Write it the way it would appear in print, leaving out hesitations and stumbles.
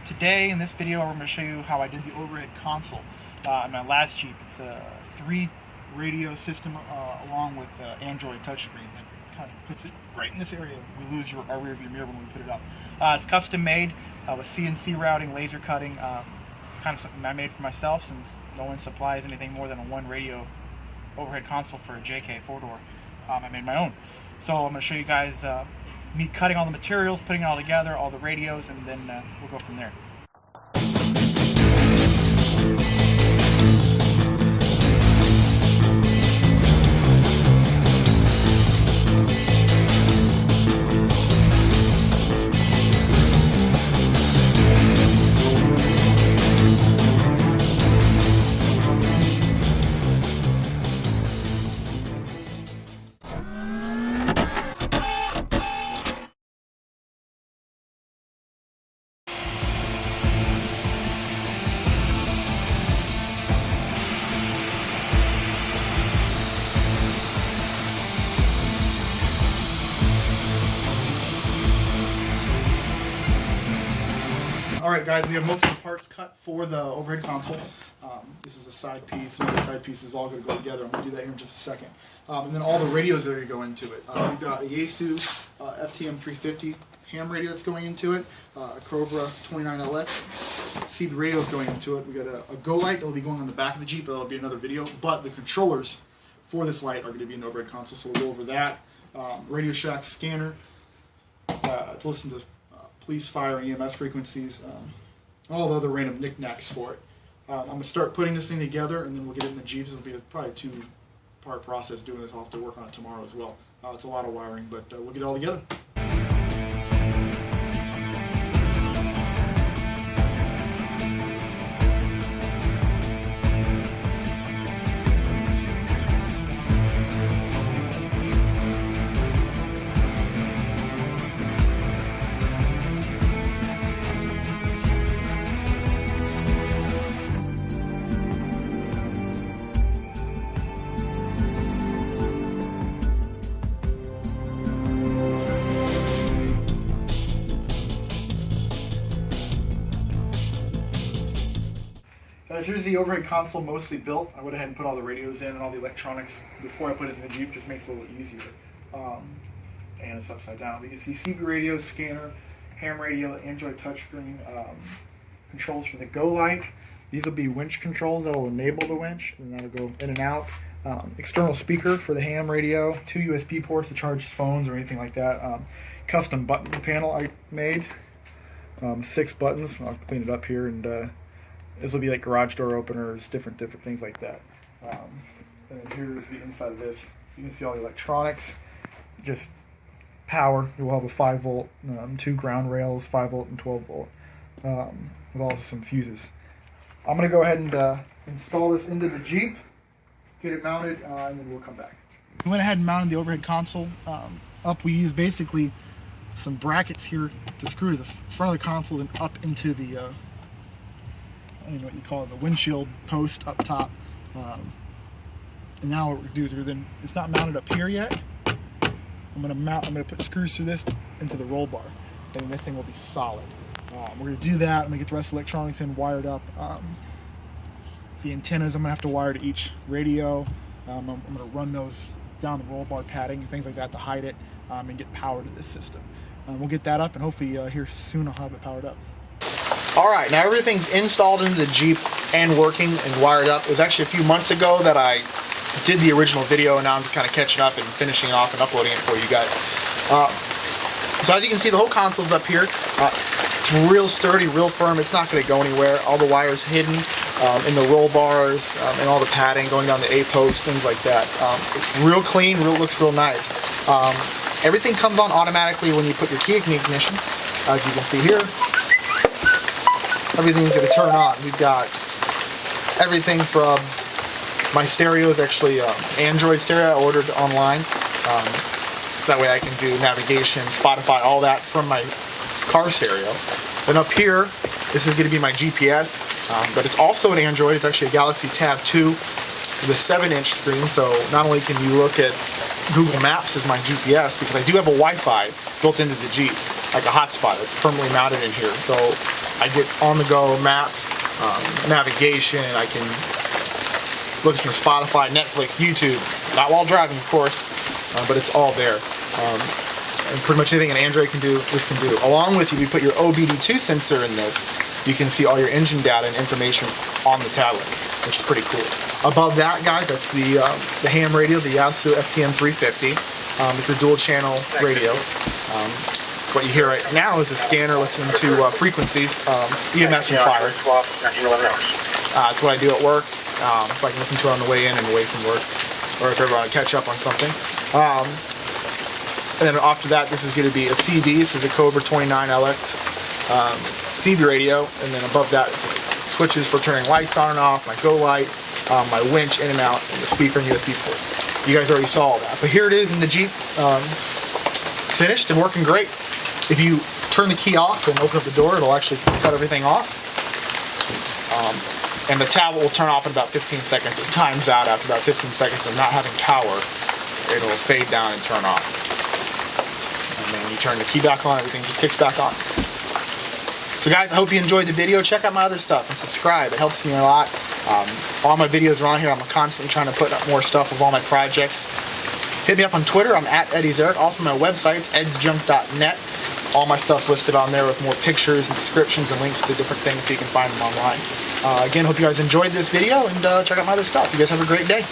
Today in this video I'm going to show you how I did the overhead console on my last Jeep. It's a 3 radio system along with Android touchscreen that kind of puts it right in this area. We lose our rear view mirror when we put it up. It's custom made with CNC routing, laser cutting. It's kind of something I made for myself since no one supplies anything more than a 1 radio overhead console for a JK 4-door. I made my own. So I'm going to show you guys me cutting all the materials, putting it all together, all the radios, and then we'll go from there. Alright guys, we have most of the parts cut for the overhead console. This is a side piece, and the side piece is all going to go together. I'm going to do that here in just a second. And then all the radios that are going to go into it. We've got a Yaesu FTM 350 ham radio that's going into it, a Cobra 29LX CB radio is going into it. We got a Go light that will be going on the back of the Jeep, but that'll be another video. But the controllers for this light are going to be an overhead console, so we'll go over that. Radio Shack scanner to listen to police, fire, and EMS frequencies, all the other random knickknacks for it. I'm going to start putting this thing together, and then we'll get it in the Jeep. This will be probably a 2-part process doing this. I'll have to work on it tomorrow as well. It's a lot of wiring, but we'll get it all together. Guys, here's the overhead console mostly built. I went ahead and put all the radios in and all the electronics before I put it in the Jeep. Just makes it a little easier. And it's upside down. But you see CB radio, scanner, ham radio, Android touchscreen, controls for the Go light. These will be winch controls that will enable the winch, and that'll go in and out. External speaker for the ham radio, 2 USB ports to charge phones or anything like that. Custom button panel I made. 6 buttons. I'll clean it up here, and this will be like garage door openers, different things like that. And here's the inside of this. You can see all the electronics, just power. You will have a 5 volt, 2 ground rails, 5 volt and 12 volt, with also some fuses. I'm going to go ahead and install this into the Jeep, get it mounted, and then we'll come back. We went ahead and mounted the overhead console up. We used basically some brackets here to screw to the front of the console and up into the I don't know what you call it, the windshield post up top. And now what we're going to do is it's not mounted up here yet. I'm going to put screws through this into the roll bar, and this thing will be solid. We're going to do that. I'm going to get the rest of the electronics in, wired up. The antennas I'm going to have to wire to each radio. I'm going to run those down the roll bar padding and things like that to hide it, and get power to this system. We'll get that up, and hopefully here soon I'll have it powered up. Alright, now everything's installed into the Jeep and working and wired up. It was actually a few months ago that I did the original video, and now I'm just kind of catching up and finishing off and uploading it for you guys. So as you can see, the whole console's up here. It's real sturdy, real firm. It's not going to go anywhere. All the wires hidden in the roll bars and all the padding going down the A-posts, things like that. It's real clean, looks real nice. Everything comes on automatically when you put your key in the ignition, as you can see here. Everything's going to turn on. We've got everything from my stereo is actually Android stereo I ordered online. That way I can do navigation, Spotify, all that from my car stereo. Then up here, this is going to be my GPS, but it's also an Android. It's actually a Galaxy Tab 2 with a 7-inch screen, so not only can you look at Google Maps as my GPS, because I do have a Wi-Fi built into the Jeep, like a hotspot. It's permanently mounted in here. So I get on-the-go maps, navigation. I can listen to Spotify, Netflix, YouTube, not while driving, of course, but it's all there. And pretty much anything an Android can do, this can do. Along with, if you put your OBD2 sensor in this, you can see all your engine data and information on the tablet, which is pretty cool. Above that, guys, that's the ham radio, the Yaesu FTM350. It's a dual channel radio. What you hear right now is a scanner listening to frequencies, EMS and fire. That's what I do at work, so I can listen to it on the way in and away from work, or if ever I catch up on something. And then after that, this is going to be a CB. This is a Cobra 29LX CB radio, and then above that, switches for turning lights on and off, my go light, my winch in and out, and the speaker and USB ports. You guys already saw all that. But here it is in the Jeep, finished and working great. If you turn the key off and open up the door, it'll actually cut everything off. And the tablet will turn off in about 15 seconds. It times out after about 15 seconds of not having power. It'll fade down and turn off. And then when you turn the key back on, everything just kicks back on. So guys, I hope you enjoyed the video. Check out my other stuff and subscribe. It helps me a lot. All my videos are on here. I'm constantly trying to put up more stuff of all my projects. Hit me up on Twitter. I'm at Eddie Zarek. Also my website, edsjunk.net. All my stuff's listed on there with more pictures and descriptions and links to different things so you can find them online. Again, hope you guys enjoyed this video, and check out my other stuff. You guys have a great day.